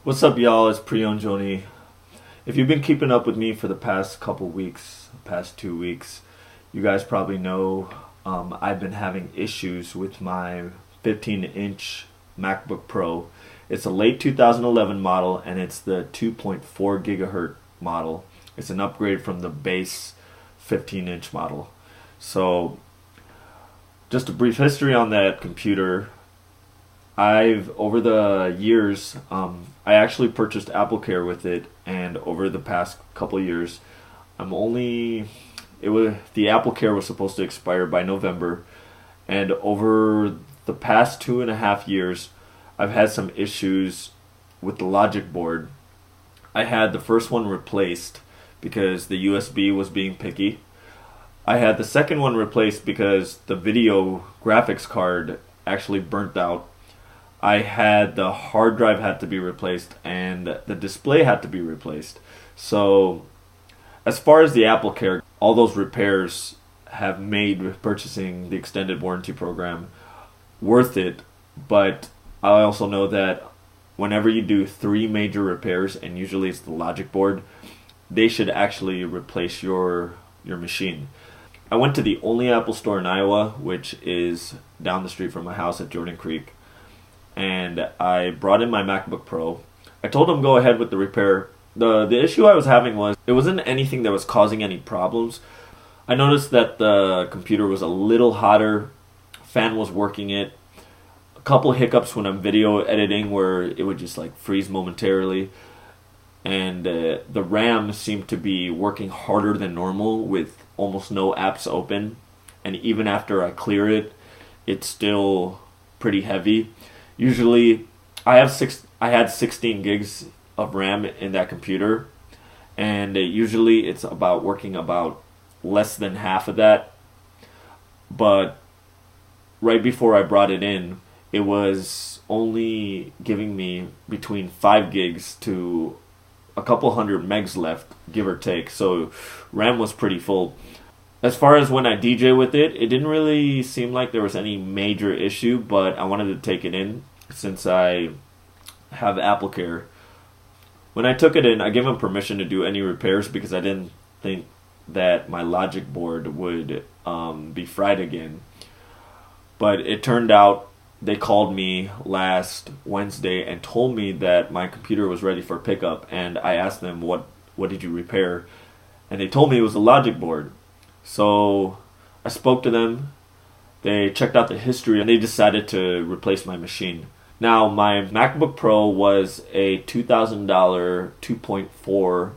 What's up, y'all? It's Pri yon Joni. If you've been keeping up with me for the past couple weeks, past 2 weeks, you guys probably know I've been having issues with my 15-inch MacBook Pro. It's a late 2011 model, and it's the 2.4 gigahertz model. It's an upgrade from the base 15-inch model. So, just a brief history on that computer. Over the years, I actually purchased AppleCare with it, and over the past couple of years, the AppleCare was supposed to expire by November, and over the past 2.5 years, I've had some issues with the logic board. I had the first one replaced because the USB was being picky. I had the second one replaced because the video graphics card actually burnt out. I had the hard drive had to be replaced, and the display had to be replaced. So as far as the AppleCare, all those repairs have made purchasing the extended warranty program worth it. But I also know that whenever you do 3 major repairs, and usually it's the logic board, they should actually replace your machine. I went to the only Apple store in Iowa, which is down the street from my house at Jordan Creek, and I brought in my MacBook Pro. I told them go ahead with the repair. The issue I was having was it wasn't anything that was causing any problems. I noticed that the computer was a little hotter, fan was working it, a couple hiccups when I'm video editing where it would just like freeze momentarily, and the RAM seemed to be working harder than normal with almost no apps open, and even after I clear it, it's still pretty heavy. Usually, I had 16 gigs of RAM in that computer, and usually it's working about less than half of that. But right before I brought it in, it was only giving me between 5 gigs to a couple hundred megs left, give or take. So RAM was pretty full. As far as when I DJ with it, it didn't really seem like there was any major issue, but I wanted to take it in since I have AppleCare. When I took it in, I gave them permission to do any repairs because I didn't think that my logic board would be fried again. But it turned out they called me last Wednesday and told me that my computer was ready for pickup, and I asked them, what did you repair? And they told me it was the logic board. So I spoke to them, they checked out the history, and they decided to replace my machine. Now, my MacBook Pro was a $2,000 2.4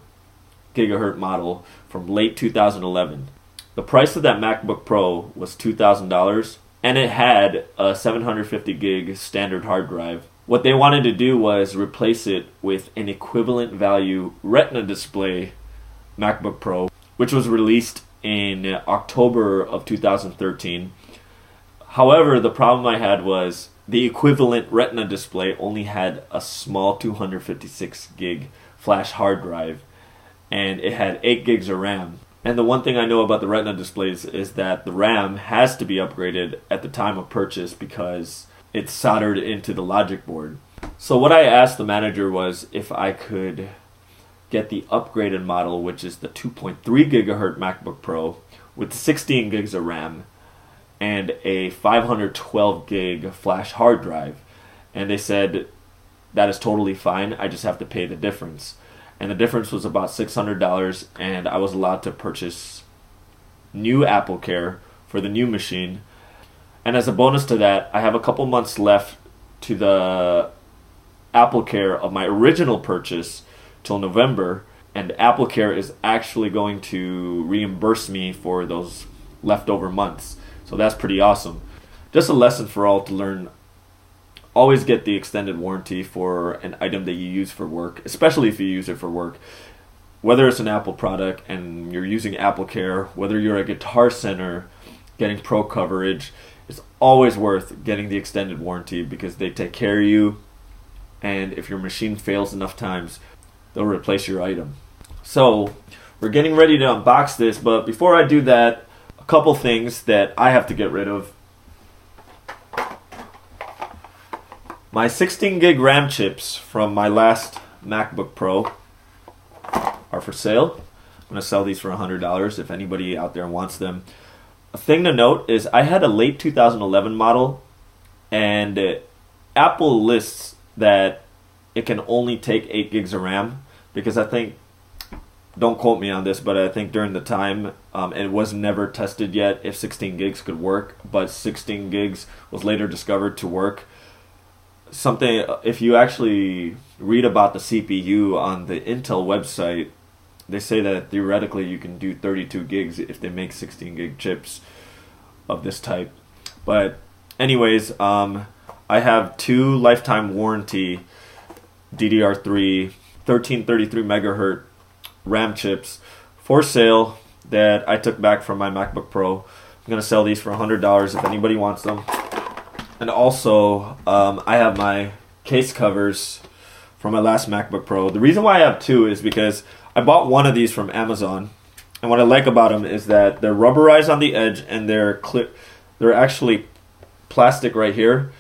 gigahertz model from late 2011. The price of that MacBook Pro was $2,000, and it had a 750 gig standard hard drive. What they wanted to do was replace it with an equivalent value Retina display MacBook Pro, which was released in October of 2013. However, the problem I had was the equivalent Retina display only had a small 256 gig flash hard drive, and it had 8 gigs of RAM. And the one thing I know about the Retina displays is that the RAM has to be upgraded at the time of purchase because it's soldered into the logic board. So what I asked the manager was if I could get the upgraded model, which is the 2.3 gigahertz MacBook Pro with 16 gigs of RAM and a 512 gig flash hard drive. And they said that is totally fine, I just have to pay the difference. And the difference was about $600, and I was allowed to purchase new AppleCare for the new machine. And as a bonus to that, I have a couple months left to the AppleCare of my original purchase till November, and AppleCare is actually going to reimburse me for those leftover months. So that's pretty awesome. Just a lesson for all to learn. Always get the extended warranty for an item that you use for work, especially if you use it for work. Whether it's an Apple product and you're using AppleCare, whether you're a Guitar Center getting pro coverage, it's always worth getting the extended warranty because they take care of you, and if your machine fails enough times, they'll replace your item. So we're getting ready to unbox this, but before I do that, a couple things that I have to get rid of. My 16 gig RAM chips from my last MacBook Pro are for sale. I'm going to sell these for $100 if anybody out there wants them. A thing to note is I had a late 2011 model, and Apple lists that it can only take 8 gigs of RAM, because I think, don't quote me on this, but I think during the time it was never tested yet if 16 gigs could work, but 16 gigs was later discovered to work. Something, if you actually read about the CPU on the Intel website, they say that theoretically you can do 32 gigs if they make 16 gig chips of this type. But anyways, I have 2 lifetime warranty DDR3 1333 megahertz RAM chips for sale that I took back from my MacBook Pro. I'm going to sell these for $100 if anybody wants them. And also, I have my case covers from my last MacBook Pro. The reason why I have 2 is because I bought one of these from Amazon. And what I like about them is that they're rubberized on the edge, and they're actually plastic right here.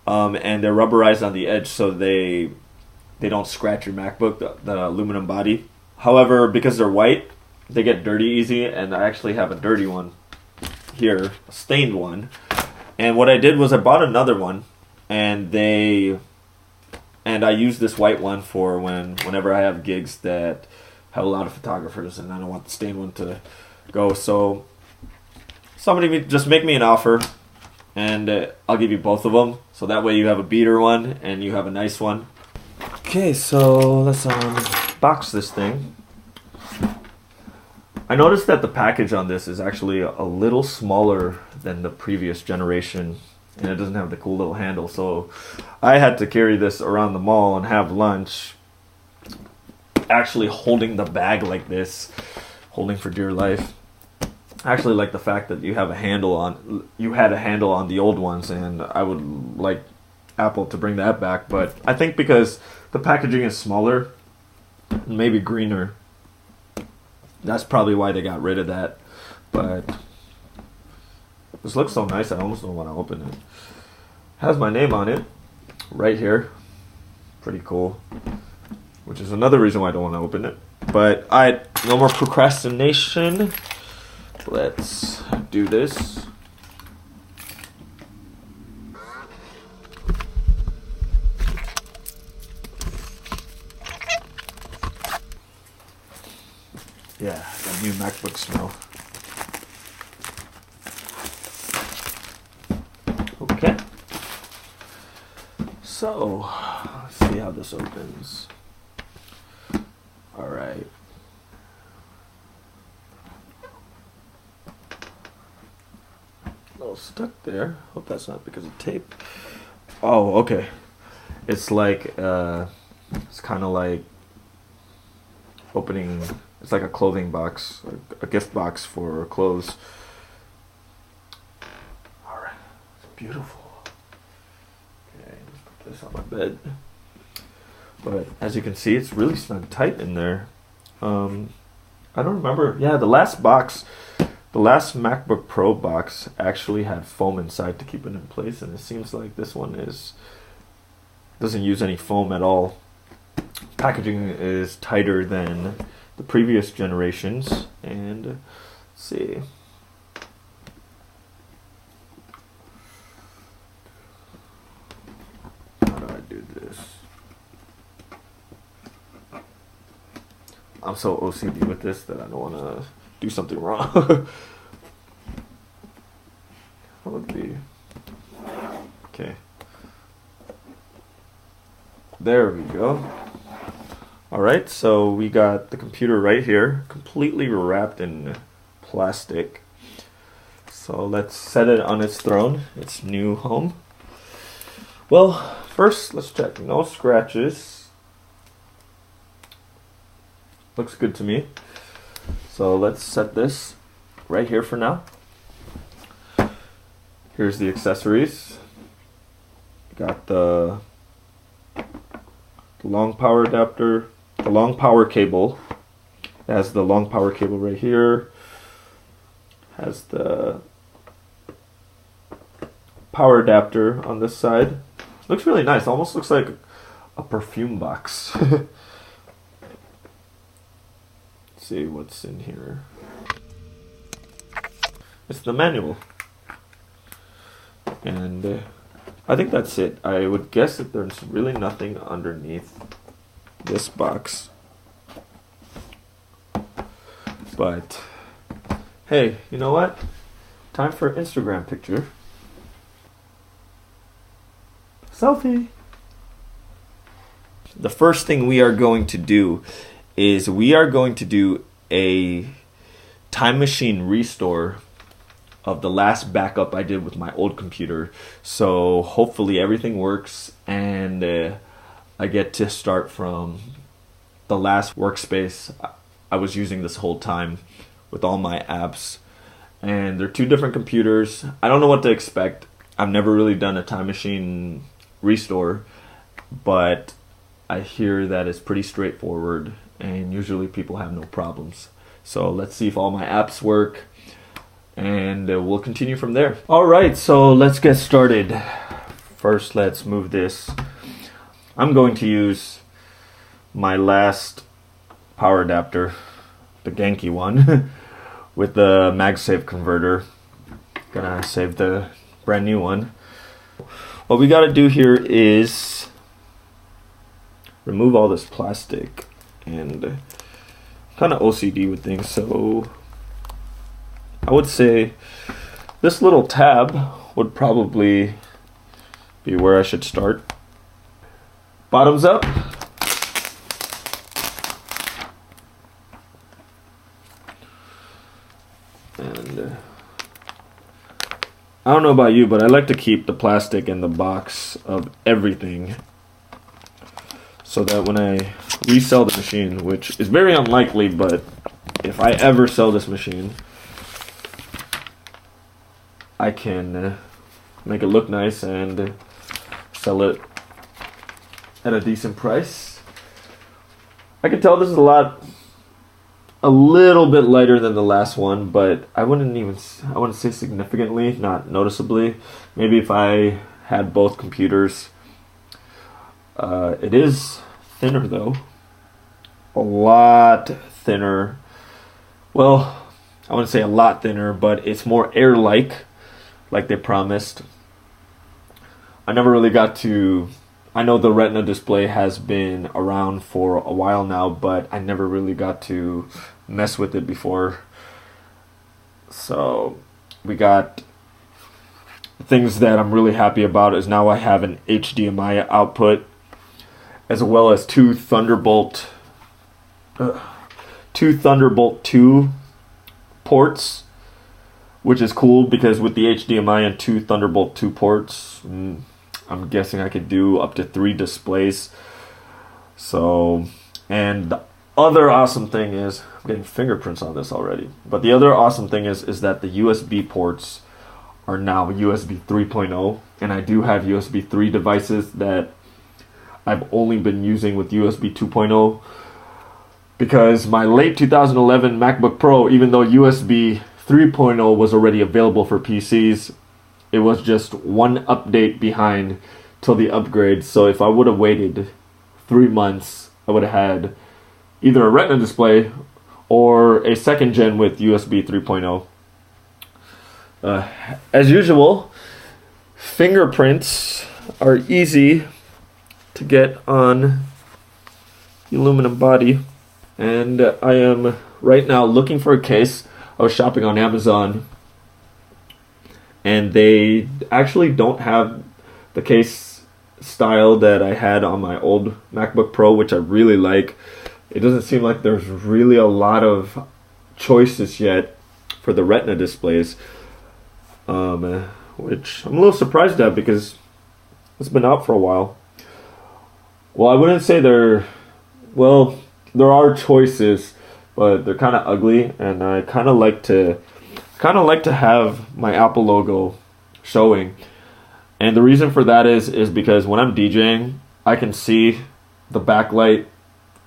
And they're rubberized on the edge so they don't scratch your MacBook, the aluminum body. However, because they're white, they get dirty easy, and I actually have a dirty one here, a stained one. And what I did was I bought another one, and I use this white one for whenever I have gigs that have a lot of photographers, and I don't want the stained one to go. So somebody just make me an offer, and I'll give you both of them. So that way you have a beater one and you have a nice one. Okay, so let's unbox this thing. I noticed that the package on this is actually a little smaller than the previous generation, and it doesn't have the cool little handle. So I had to carry this around the mall and have lunch, actually holding the bag like this, holding for dear life. I actually like the fact that you had a handle on the old ones, and I would like Apple to bring that back. But I think because the packaging is smaller, maybe greener, that's probably why they got rid of that. But this looks so nice, I almost don't want to open it. Has my name on it right here. Pretty cool. Which is another reason why I don't want to open it. But no more procrastination. Let's do this. Yeah, that new MacBook smell. Okay. So, let's see how this opens. Alright. A little stuck there. Hope that's not because of tape. Oh, okay. It's like, it's kind of like opening... It's like a clothing box, a gift box for clothes. Alright, it's beautiful. Okay, let's put this on my bed. But as you can see, it's really snug tight in there. I don't remember. Yeah, the last MacBook Pro box actually had foam inside to keep it in place, and it seems like this one doesn't use any foam at all. Packaging is tighter than the previous generations, and let's see. How do I do this? I'm so OCD with this that I don't want to do something wrong. That would be okay. There we go. Alright, so we got the computer right here, completely wrapped in plastic. So let's set it on its throne, its new home. Well, first let's check. No scratches. Looks good to me. So let's set this right here for now. Here's the accessories. Got the long power adapter. The long power cable. It has the long power cable right here. Has the power adapter on this side. Looks really nice. Almost looks like a perfume box. Let's see what's in here. It's the manual. And I think that's it. I would guess that there's really nothing underneath this box. But hey, you know what? Time for an Instagram picture. Selfie. The first thing we are going to do is we are going to do a time machine restore of the last backup I did with my old computer. So hopefully everything works and I get to start from the last workspace I was using this whole time with all my apps. And they're two different computers. I don't know what to expect. I've never really done a time machine restore, but I hear that it's pretty straightforward and usually people have no problems. So let's see if all my apps work, and we'll continue from there. Alright, so let's get started. First, let's move this. I'm going to use my last power adapter, the Genki one, with the MagSafe converter. Gonna save the brand new one. What we gotta do here is remove all this plastic, and kind of OCD with things, so I would say this little tab would probably be where I should start. Bottoms up. And I don't know about you, but I like to keep the plastic in the box of everything so that when I resell the machine, which is very unlikely, but if I ever sell this machine, I can make it look nice and sell it at a decent price. I can tell this is a little bit lighter than the last one, but I wouldn't say significantly, not noticeably. Maybe if I had both computers. It is thinner though, a lot thinner. Well, I wouldn't say a lot thinner, but it's more air-like, like they promised. I never really got to, I know the Retina display has been around for a while now, but I never really got to mess with it before. So we got things that I'm really happy about is now I have an HDMI output, as well as two Thunderbolt 2 ports, which is cool because with the HDMI and two Thunderbolt 2 ports, I'm guessing I could do up to 3 displays. So, and the other awesome thing is, I'm getting fingerprints on this already, but the other awesome thing is that the USB ports are now USB 3.0, and I do have USB 3 devices that I've only been using with USB 2.0 because my late 2011 MacBook Pro, even though USB 3.0 was already available for PCs, it was just one update behind till the upgrade. So if I would have waited 3 months, I would have had either a Retina display or a second gen with USB 3.0. As usual, fingerprints are easy to get on the aluminum body, and I am right now looking for a case. I was shopping on Amazon, and they actually don't have the case style that I had on my old MacBook Pro, which I really like. It doesn't seem like there's really a lot of choices yet for the Retina displays, which I'm a little surprised at because it's been out for a while. Well, I wouldn't say there are choices, but they're kind of ugly, and I kind of like to have my Apple logo showing. And the reason for that is because when I'm DJing, I can see the backlight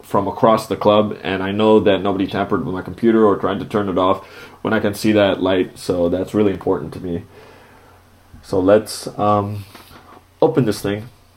from across the club, and I know that nobody tampered with my computer or tried to turn it off when I can see that light. So that's really important to me. So let's open this thing.